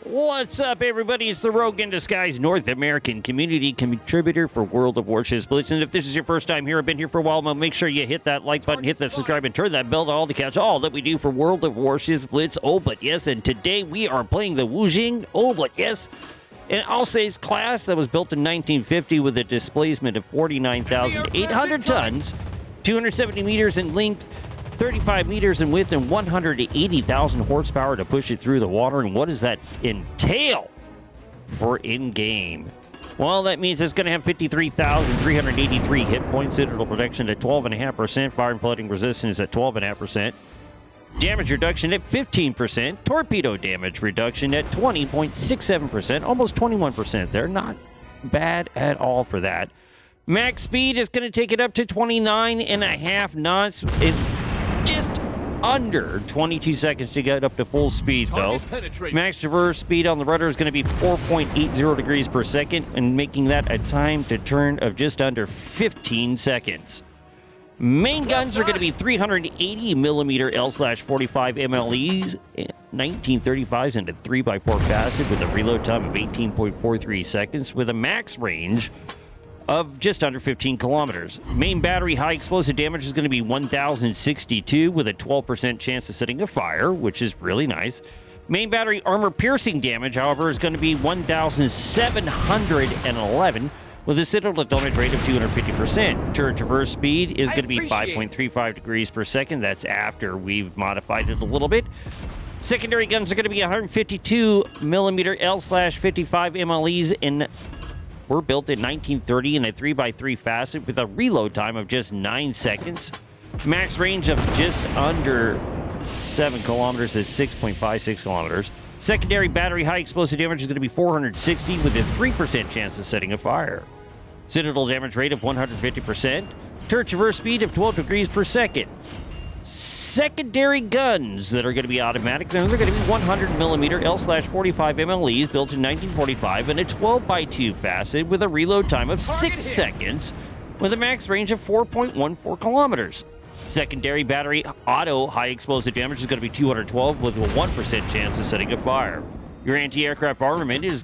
What's up, everybody? It's the Rogue in Disguise North American community contributor for World of Warships Blitz. And if this is your first time here, I've been here for a while, make sure you hit that like button, hit that subscribe, and turn that bell to all to catch all that we do for World of Warships Blitz. Oh, but yes, and today we are playing the Wujing. Oh, but yes. An Alsace class that was built in 1950 with a displacement of 49,800 tons, 270 meters in length, 35 meters in width, and 180,000 horsepower to push it through the water. And what does that entail for in-game? Well, that means it's going to have 53,383 hit points, citadel protection at 12.5%, fire and flooding resistance at 12.5%, damage reduction at 15%, torpedo damage reduction at 20.67%, almost 21% there. Not bad at all for that. Max speed is going to take it up to 29.5 knots. Just under 22 seconds to get up to full speed, though. Max traverse speed on the rudder is going to be 4.80 degrees per second, and making that a time to turn of just under 15 seconds. Main guns are going to be 380 millimeter L/45 MLEs, 1935s into 3x4 facet with a reload time of 18.43 seconds with a max range of just under 15 kilometers. Main battery high explosive damage is going to be 1,062 with a 12% chance of setting a fire, which is really nice. Main battery armor piercing damage, however, is going to be 1,711 with a citadel damage rate of 250%. Turret traverse speed is going to be 5.35 degrees per second. That's after we've modified it a little bit. Secondary guns are going to be 152 millimeter L/55 MLEs in were built in 1930 in a 3x3 facet with a reload time of just 9 seconds. Max range of just under 7 kilometers is 6.56 kilometers. Secondary battery high explosive damage is going to be 460 with a 3% chance of setting a fire. Citadel damage rate of 150%. Turret traverse speed of 12 degrees per second. Secondary guns that are going to be automatic, they're going to be 100 millimeter L/45 MLEs built in 1945 in a 12x2 facet with a reload time of 6 seconds with a max range of 4.14 kilometers. Secondary battery auto high explosive damage is going to be 212 with a 1% chance of setting a fire. Your anti-aircraft armament is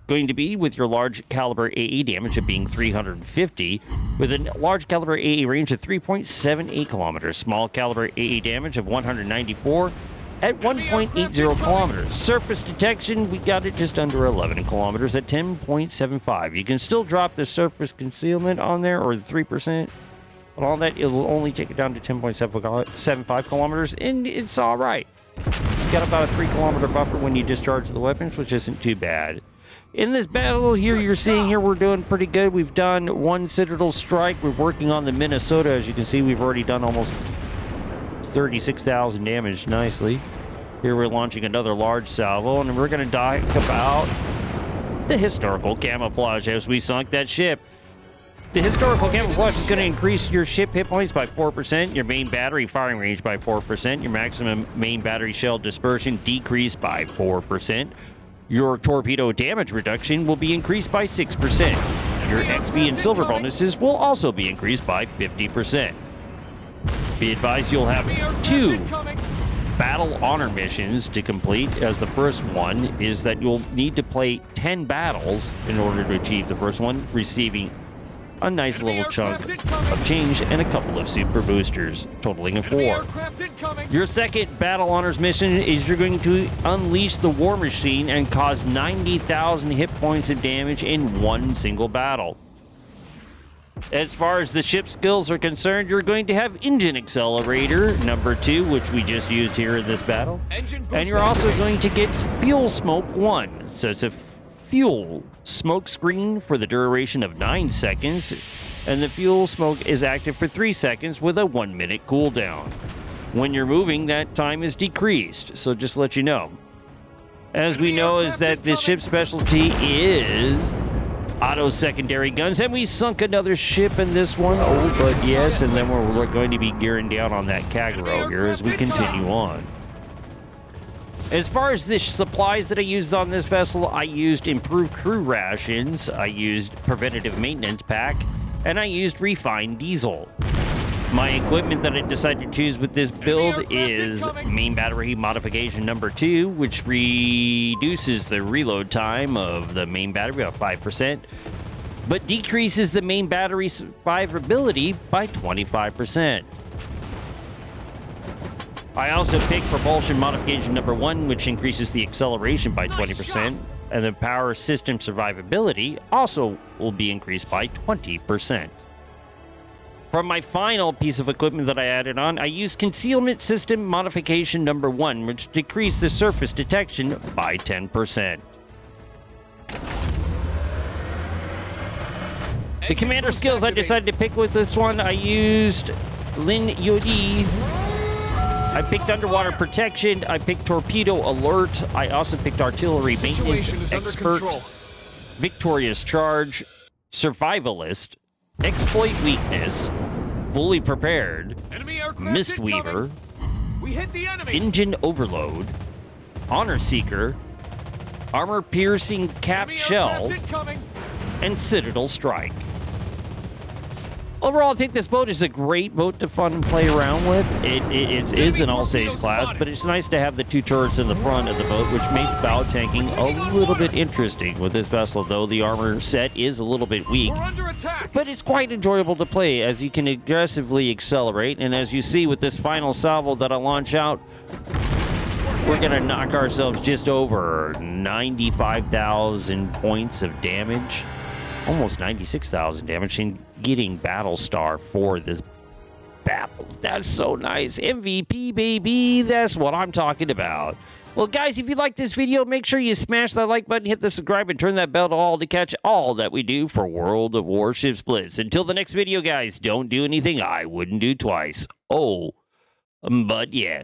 going to be with your large caliber AE damage of being 350 with a large caliber AE range of 3.78 kilometers. Small caliber AE damage of 194 at 1.80 kilometers. Surface detection, we got it just under 11 kilometers at 10.75. You can still drop the surface concealment on there, or the 3%, but all that, it will only take it down to 10.75 kilometers, and it's all right. You got about a 3 kilometer buffer when you discharge the weapons, which isn't too bad. In this battle here, you're seeing here, we're doing pretty good. We've done one Citadel strike. We're working on the Minnesota. As you can see, we've already done almost 36,000 damage nicely. Here we're launching another large salvo, and we're going to talk about the historical camouflage as we sunk that ship. The historical camouflage is going to increase your ship hit points by 4%, your main battery firing range by 4%, your maximum main battery shell dispersion decreased by 4%. Your torpedo damage reduction will be increased by 6%. Your XP and silver bonuses will also be increased by 50%. Be advised you'll have 2 battle honor missions to complete, as the first one is that you'll need to play 10 battles in order to achieve the first one, receiving a nice little chunk of change and a couple of super boosters, totaling a 4. Your second battle honors mission is you're going to unleash the war machine and cause 90,000 hit points of damage in one single battle. As far as the ship skills are concerned, you're going to have engine accelerator number 2, which we just used here in this battle, and you're also going to get fuel smoke 1. So it's a fuel smoke screen for the duration of 9 seconds, and the fuel smoke is active for 3 seconds with a 1-minute cooldown. When you're moving, that time is decreased, so just to let you know. As we know, is that the ship's specialty is auto secondary guns, and we sunk another ship in this one. Oh, but yes, and then we're going to be gearing down on that Kagero here as we continue on. As far as the supplies that I used on this vessel, I used improved crew rations, I used preventative maintenance pack, and I used refined diesel. My equipment that I decided to choose with this build is main battery modification number 2, which reduces the reload time of the main battery by 5%, but decreases the main battery survivability by 25%. I also picked propulsion modification number 1, which increases the acceleration by 20%, and the power system survivability also will be increased by 20%. For my final piece of equipment that I added on, I used concealment system modification number 1, which decreased the surface detection by 10%. The commander skills I decided to pick with this one, I used Lin Yodi. I picked underwater protection. I picked torpedo alert. I also picked artillery maintenance expert, victorious charge, survivalist, exploit weakness, fully prepared, mistweaver, engine overload, honor seeker, armor piercing cap shell, and citadel strike. Overall, I think this boat is a great boat to fun and play around with. It is an all-sails class, but it's nice to have the 2 turrets in the front of the boat, which makes bow tanking a little bit interesting with this vessel, though the armor set is a little bit weak. But it's quite enjoyable to play, as you can aggressively accelerate, and as you see with this final salvo that I launch out, we're going to knock ourselves just over 95,000 points of damage. Almost 96,000 damage in getting Battle Star for this battle. That's so nice. MVP, baby. That's what I'm talking about. Well, guys, if you like this video, make sure you smash that like button, hit the subscribe, and turn that bell to all to catch all that we do for World of Warships Blitz. Until the next video, guys, don't do anything I wouldn't do twice. Oh, but yeah.